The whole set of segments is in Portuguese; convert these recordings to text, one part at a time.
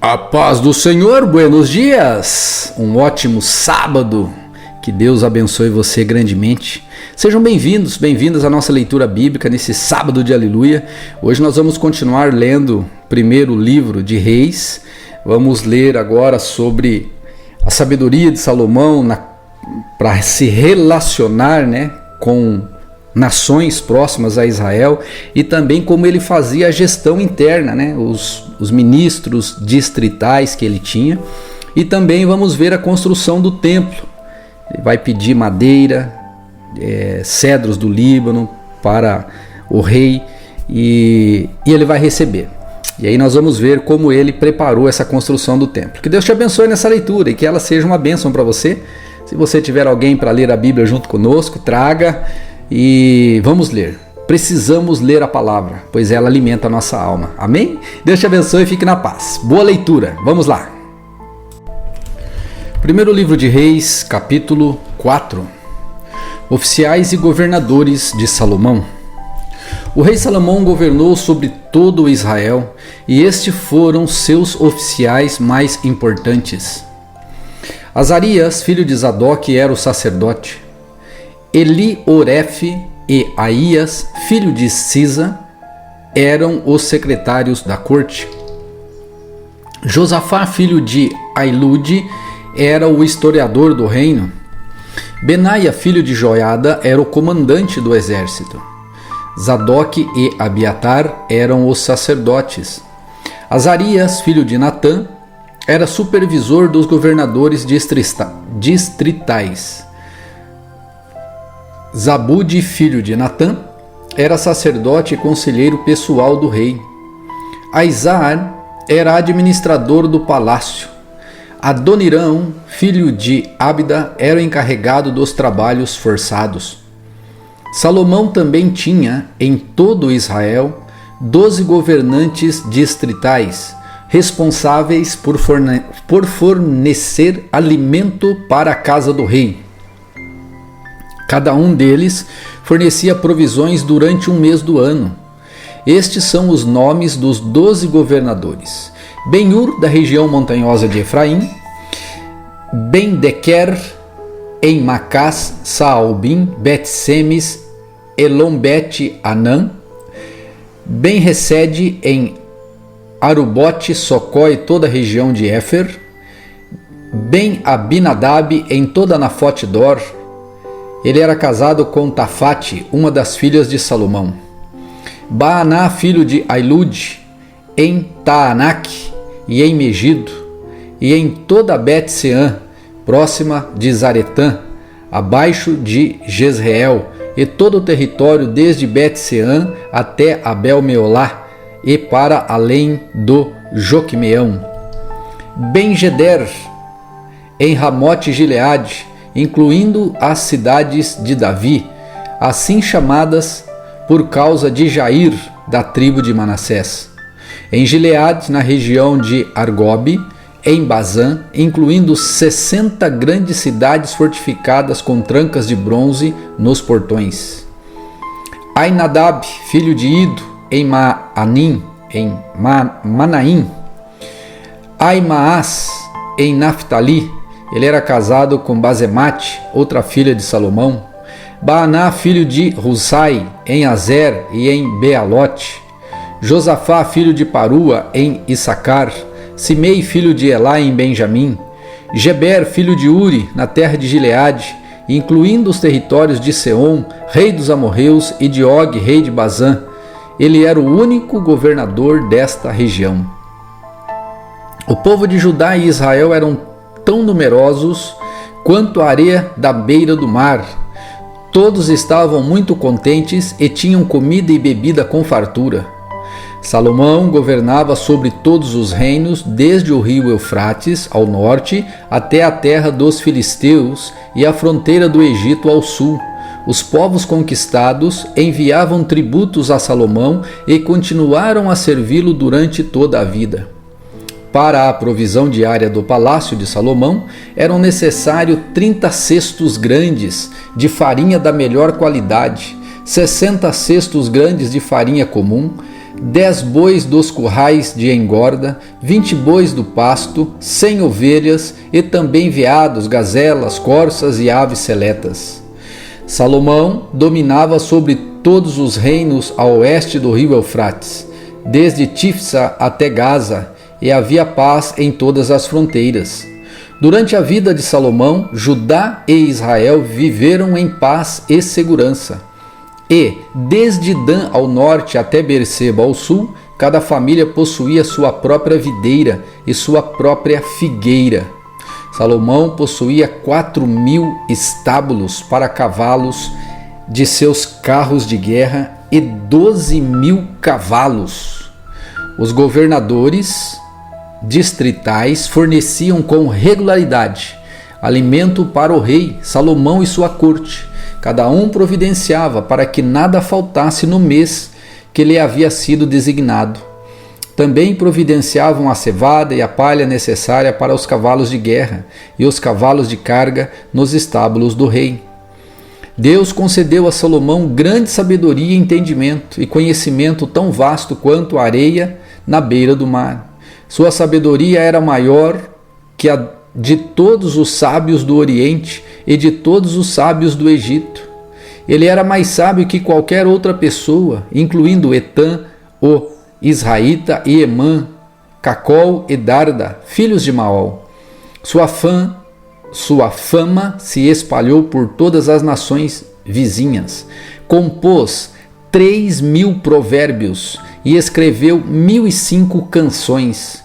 A paz do Senhor, buenos dias, um ótimo sábado, que Deus abençoe você grandemente. Sejam bem-vindos, bem-vindas à nossa leitura bíblica nesse sábado de aleluia. Hoje nós vamos continuar lendo o primeiro livro de Reis. Vamos ler agora sobre a sabedoria de Salomão para se relacionar, com nações próximas a Israel, e também como ele fazia a gestão interna, os ministros distritais que ele tinha. E também vamos ver a construção do templo. Ele vai pedir madeira, cedros do Líbano para o rei, e ele vai receber. E aí nós vamos ver como ele preparou essa construção do templo. Que Deus te abençoe nessa leitura e que ela seja uma bênção para você. Se você tiver alguém para ler a Bíblia junto conosco, traga e vamos ler. Precisamos ler a palavra, pois ela alimenta a nossa alma. Amém? Deus te abençoe e fique na paz. Boa leitura. Vamos lá. Primeiro livro de Reis, capítulo 4. Oficiais e governadores de Salomão. O rei Salomão governou sobre todo o Israel, e estes foram seus oficiais mais importantes. Azarias, filho de Zadok, era o sacerdote. Eliorefe e Aías, filho de Sisa, eram os secretários da corte. Josafá, filho de Ailude, era o historiador do reino. Benaia, filho de Joiada, era o comandante do exército. Zadok e Abiatar eram os sacerdotes. Azarias, filho de Natã, era supervisor dos governadores distritais. Zabude, filho de Natã, era sacerdote e conselheiro pessoal do rei. Aizar era administrador do palácio. Adonirão, filho de Abda, era o encarregado dos trabalhos forçados. Salomão também tinha, em todo Israel, 12 governantes distritais, responsáveis por fornecer alimento para a casa do rei. Cada um deles fornecia provisões durante um mês do ano. Estes são os nomes dos 12 governadores: Ben-Ur, da região montanhosa de Efraim; Ben-Dequer, em Macás, Saalbim, Bet-Semes, Elom-Bet-Anã; Ben-Resede, em Arubote, Socó e toda a região de Éfer; Ben-Abinadab, em toda Nafote-Dor. Ele era casado com Tafate, uma das filhas de Salomão. Baaná, filho de Ailude, em Taanac e em Megido, e em toda Bet-Seã, próxima de Zaretã, abaixo de Jezreel, e todo o território desde Bet-Seã até Abel-Meolá, e para além do Joquimeão. Ben-Geder, em Ramote-Gileade, incluindo as cidades de Davi, assim chamadas por causa de Jair, da tribo de Manassés. Em Gileade, na região de Argobe, em Bazã, incluindo 60 grandes cidades fortificadas com trancas de bronze nos portões. Ainadab, filho de Ido, em Manaim. Aimaas, em Naftali, ele era casado com Bazemate, outra filha de Salomão. Baaná, filho de Rusai, em Azer e em Bealote. Josafá, filho de Parua, em Issacar. Simei, filho de Elá, em Benjamim. Geber, filho de Uri, na terra de Gileade, incluindo os territórios de Seom, rei dos amorreus, e de Og, rei de Bazã. Ele era o único governador desta região. O povo de Judá e Israel eram tão numerosos quanto a areia da beira do mar. Todos estavam muito contentes e tinham comida e bebida com fartura. Salomão governava sobre todos os reinos, desde o rio Eufrates ao norte até a terra dos filisteus e a fronteira do Egito ao sul. Os povos conquistados enviavam tributos a Salomão e continuaram a servi-lo durante toda a vida. Para a provisão diária do palácio de Salomão, eram necessários 30 cestos grandes de farinha da melhor qualidade, 60 cestos grandes de farinha comum, 10 bois dos currais de engorda, 20 bois do pasto, 100 ovelhas e também veados, gazelas, corças e aves seletas. Salomão dominava sobre todos os reinos a oeste do rio Eufrates, desde Tifsa até Gaza, e havia paz em todas as fronteiras. Durante a vida de Salomão, Judá e Israel viveram em paz e segurança. E, desde Dan ao norte até Beerseba ao sul, cada família possuía sua própria videira e sua própria figueira. Salomão possuía 4.000 estábulos para cavalos de seus carros de guerra e 12.000 cavalos. Os governadores distritais forneciam com regularidade alimento para o rei Salomão e sua corte. Cada um providenciava para que nada faltasse no mês que lhe havia sido designado. Também providenciavam a cevada e a palha necessária para os cavalos de guerra e os cavalos de carga nos estábulos do rei. Deus concedeu a Salomão grande sabedoria e entendimento e conhecimento tão vasto quanto a areia na beira do mar. Sua sabedoria era maior que a de todos os sábios do Oriente e de todos os sábios do Egito. Ele era mais sábio que qualquer outra pessoa, incluindo Etã, o Israelita, e Emã, Cacol e Darda, filhos de Maol. Sua fama se espalhou por todas as nações vizinhas. Compôs 3.000 provérbios e escreveu 1.005 canções.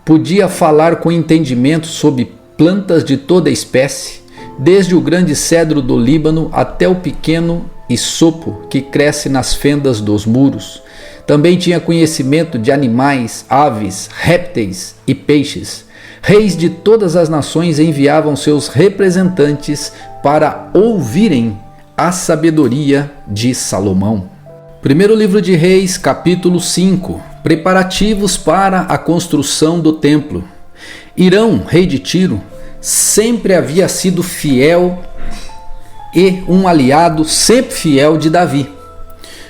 Podia falar com entendimento sobre plantas de toda espécie, desde o grande cedro do Líbano até o pequeno hisopo que cresce nas fendas dos muros. Também tinha conhecimento de animais, aves, répteis e peixes. Reis de todas as nações enviavam seus representantes para ouvirem a sabedoria de Salomão. Primeiro livro de Reis, capítulo 5. Preparativos para a construção do templo. Hirão, rei de Tiro, sempre havia sido fiel e um aliado sempre fiel de Davi.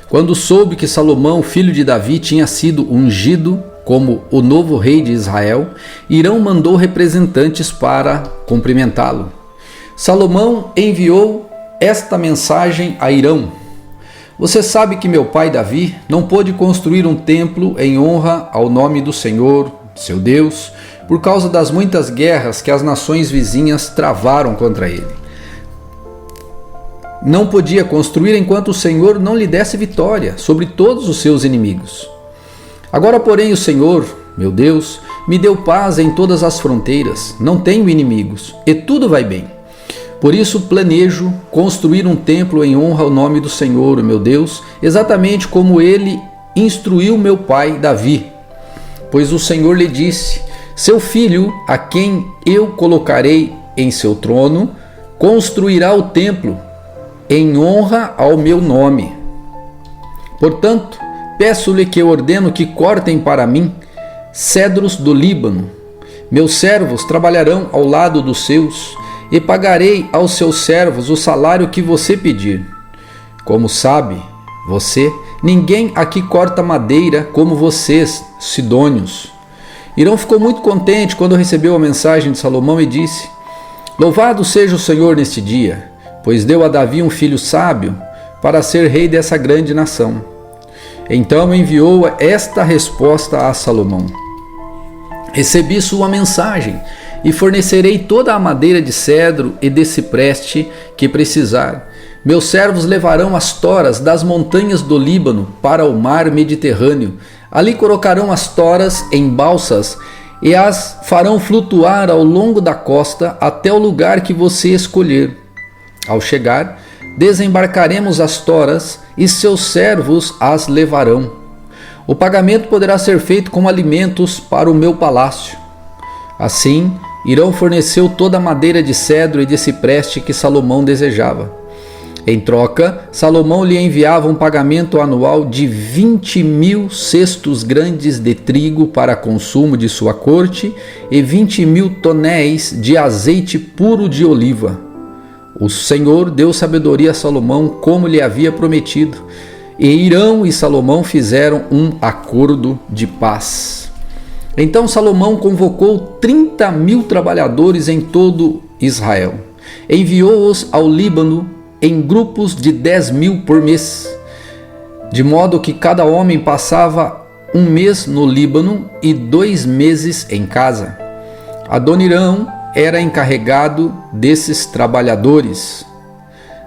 Quando soube que Salomão, filho de Davi, tinha sido ungido como o novo rei de Israel, Hirão mandou representantes para cumprimentá-lo. Salomão enviou esta mensagem a Hirão: Você sabe que meu pai Davi não pôde construir um templo em honra ao nome do Senhor, seu Deus, por causa das muitas guerras que as nações vizinhas travaram contra ele. Não podia construir enquanto o Senhor não lhe desse vitória sobre todos os seus inimigos. Agora, porém, o Senhor, meu Deus, me deu paz em todas as fronteiras, não tenho inimigos, e tudo vai bem. Por isso planejo construir um templo em honra ao nome do Senhor, meu Deus, exatamente como ele instruiu meu pai Davi. Pois o Senhor lhe disse: Seu filho, a quem eu colocarei em seu trono, construirá o templo em honra ao meu nome. Portanto, peço-lhe que ordeno que cortem para mim cedros do Líbano. Meus servos trabalharão ao lado dos seus, e pagarei aos seus servos o salário que você pedir. Como sabe você, ninguém aqui corta madeira como vocês, sidônios. Hirão ficou muito contente quando recebeu a mensagem de Salomão e disse: Louvado seja o Senhor neste dia, pois deu a Davi um filho sábio para ser rei dessa grande nação. Então enviou esta resposta a Salomão: Recebi sua mensagem e fornecerei toda a madeira de cedro e de cipreste que precisar. Meus servos levarão as toras das montanhas do Líbano para o mar Mediterrâneo. Ali colocarão as toras em balsas e as farão flutuar ao longo da costa até o lugar que você escolher. Ao chegar, desembarcaremos as toras e seus servos as levarão. O pagamento poderá ser feito com alimentos para o meu palácio. Assim, Hirão forneceu toda a madeira de cedro e de cipreste que Salomão desejava. Em troca, Salomão lhe enviava um pagamento anual de 20.000 cestos grandes de trigo para consumo de sua corte e 20.000 tonéis de azeite puro de oliva. O Senhor deu sabedoria a Salomão como lhe havia prometido, E Hirão e Salomão fizeram um acordo de paz. Então Salomão convocou 30.000 trabalhadores em todo Israel. Enviou-os ao Líbano em grupos de 10.000 por mês, de modo que cada homem passava um mês no Líbano e 2 meses em casa. Adonirão era encarregado desses trabalhadores.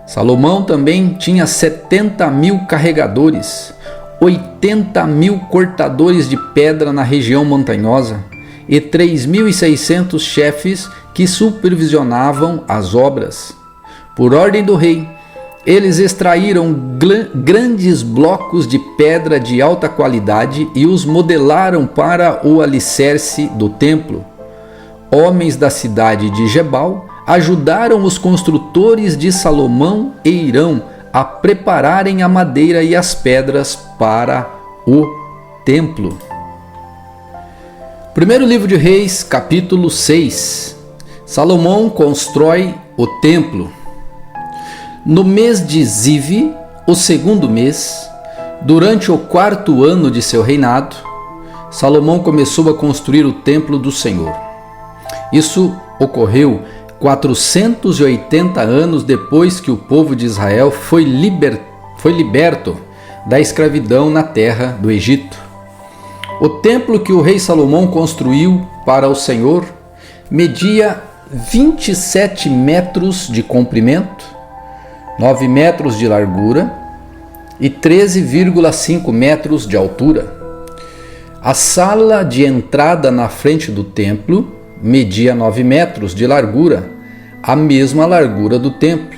Salomão também tinha 70.000 carregadores, 80.000 cortadores de pedra na região montanhosa e 3.600 chefes que supervisionavam as obras. Por ordem do rei, eles extraíram grandes blocos de pedra de alta qualidade e os modelaram para o alicerce do templo. Homens da cidade de Gebal ajudaram os construtores de Salomão e Hirão a prepararem a madeira e as pedras para o templo. Primeiro livro de Reis, capítulo 6. Salomão constrói o templo. No mês de Ziv, o segundo mês, durante o 4º ano de seu reinado, Salomão começou a construir o templo do Senhor. Isso ocorreu 480 anos depois que o povo de Israel foi liberto da escravidão na terra do Egito. O templo que o rei Salomão construiu para o Senhor media 27 metros de comprimento, 9 metros de largura e 13,5 metros de altura. A sala de entrada na frente do templo media 9 metros de largura, a mesma largura do templo,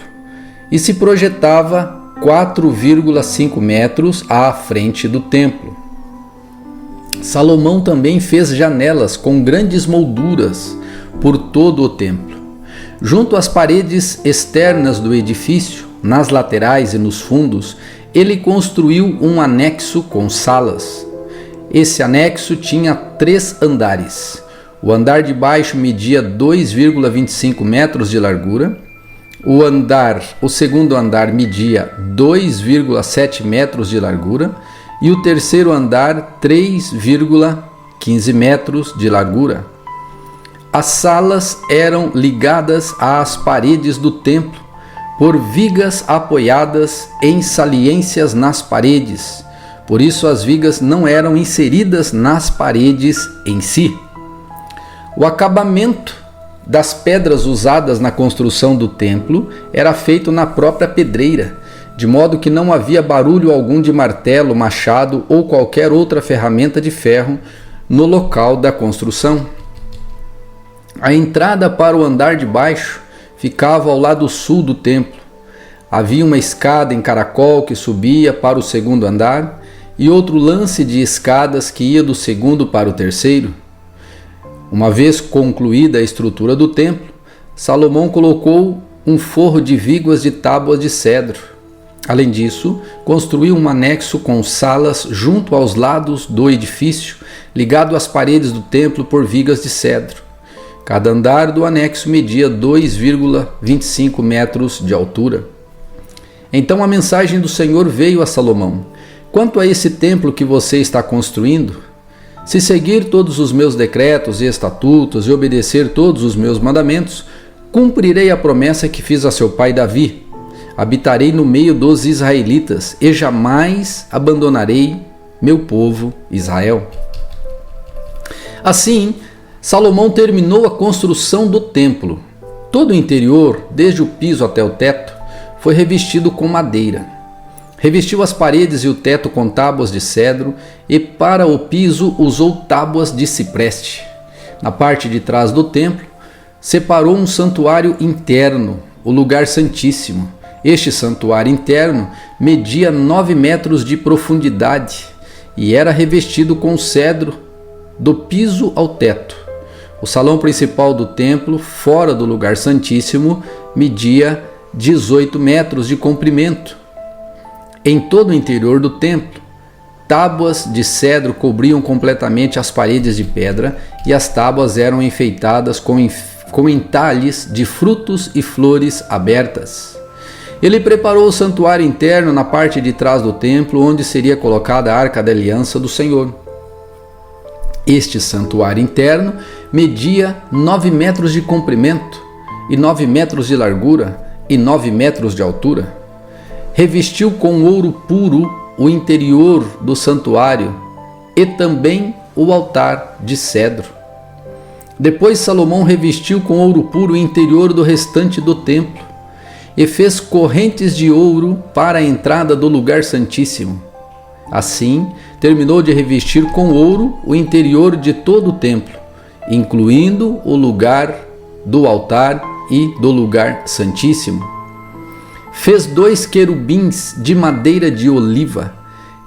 e se projetava 4,5 metros à frente do templo. Salomão também fez janelas com grandes molduras por todo o templo. Junto às paredes externas do edifício, nas laterais e nos fundos, ele construiu um anexo com salas. Esse anexo tinha 3 andares. O andar de baixo media 2,25 metros de largura. O segundo andar media 2,7 metros de largura. E o terceiro andar 3,15 metros de largura. As salas eram ligadas às paredes do templo por vigas apoiadas em saliências nas paredes. Por isso as vigas não eram inseridas nas paredes em si. O acabamento das pedras usadas na construção do templo era feito na própria pedreira, de modo que não havia barulho algum de martelo, machado ou qualquer outra ferramenta de ferro no local da construção. A entrada para o andar de baixo ficava ao lado sul do templo. Havia uma escada em caracol que subia para o segundo andar e outro lance de escadas que ia do segundo para o terceiro. Uma vez concluída a estrutura do templo, Salomão colocou um forro de vigas de tábuas de cedro. Além disso, construiu um anexo com salas junto aos lados do edifício, ligado às paredes do templo por vigas de cedro. Cada andar do anexo media 2,25 metros de altura. Então a mensagem do Senhor veio a Salomão: quanto a esse templo que você está construindo, se seguir todos os meus decretos e estatutos e obedecer todos os meus mandamentos, cumprirei a promessa que fiz a seu pai Davi. Habitarei no meio dos israelitas e jamais abandonarei meu povo Israel. Assim, Salomão terminou a construção do templo. Todo o interior, desde o piso até o teto, foi revestido com madeira. Revestiu as paredes e o teto com tábuas de cedro e para o piso usou tábuas de cipreste. Na parte de trás do templo, separou um santuário interno, o lugar santíssimo. Este santuário interno media 9 metros de profundidade e era revestido com cedro do piso ao teto. O salão principal do templo, fora do lugar santíssimo, media 18 metros de comprimento. Em todo o interior do templo, tábuas de cedro cobriam completamente as paredes de pedra e as tábuas eram enfeitadas com entalhes de frutos e flores abertas. Ele preparou o santuário interno na parte de trás do templo, onde seria colocada a Arca da Aliança do Senhor. Este santuário interno media 9 metros de comprimento e 9 metros de largura e 9 metros de altura. Revestiu com ouro puro o interior do santuário e também o altar de cedro. Depois Salomão revestiu com ouro puro o interior do restante do templo e fez correntes de ouro para a entrada do lugar santíssimo. Assim, terminou de revestir com ouro o interior de todo o templo, incluindo o lugar do altar e do lugar santíssimo. Fez 2 querubins de madeira de oliva,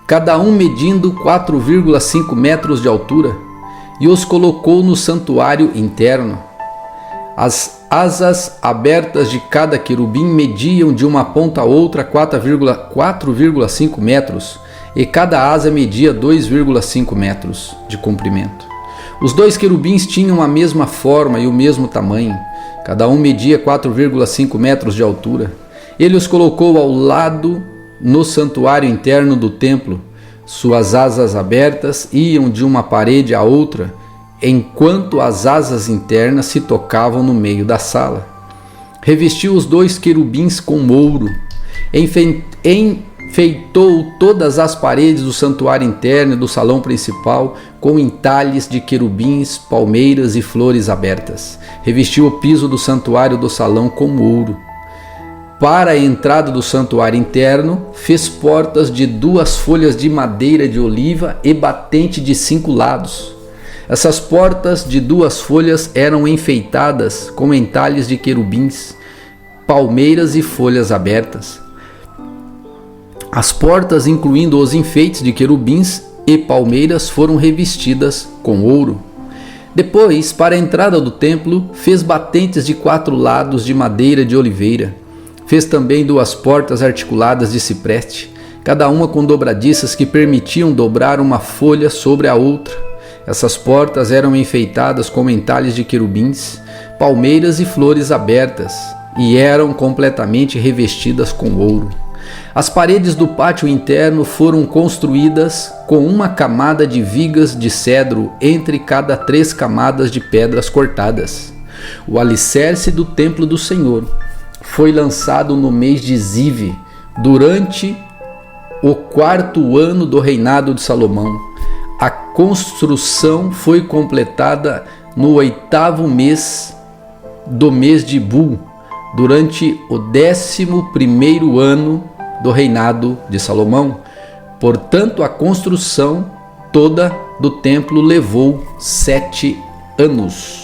cada um medindo 4,5 metros de altura, e os colocou no santuário interno. As asas abertas de cada querubim mediam de uma ponta a outra 4,5 metros, e cada asa media 2,5 metros de comprimento. Os 2 querubins tinham a mesma forma e o mesmo tamanho, cada um media 4,5 metros de altura. Ele os colocou ao lado no santuário interno do templo. Suas asas abertas iam de uma parede a outra, enquanto as asas internas se tocavam no meio da sala. Revestiu os 2 querubins com ouro, enfeitou todas as paredes do santuário interno e do salão principal com entalhes de querubins, palmeiras e flores abertas. Revestiu o piso do santuário do salão com ouro. Para a entrada do santuário interno, fez portas de 2 folhas de madeira de oliva e batente de 5 lados. Essas portas de 2 folhas eram enfeitadas com entalhes de querubins, palmeiras e folhas abertas. As portas, incluindo os enfeites de querubins e palmeiras, foram revestidas com ouro. Depois, para a entrada do templo, fez batentes de 4 lados de madeira de oliveira. Fez também 2 portas articuladas de cipreste, cada uma com dobradiças que permitiam dobrar uma folha sobre a outra. Essas portas eram enfeitadas com entalhes de querubins, palmeiras e flores abertas, e eram completamente revestidas com ouro. As paredes do pátio interno foram construídas com uma camada de vigas de cedro entre cada 3 camadas de pedras cortadas. O alicerce do templo do Senhor foi lançado no mês de Zive, durante o 4º ano do reinado de Salomão. A construção foi completada no 8º mês do mês de Bul, durante o 11º ano do reinado de Salomão. Portanto, a construção toda do templo levou 7 anos.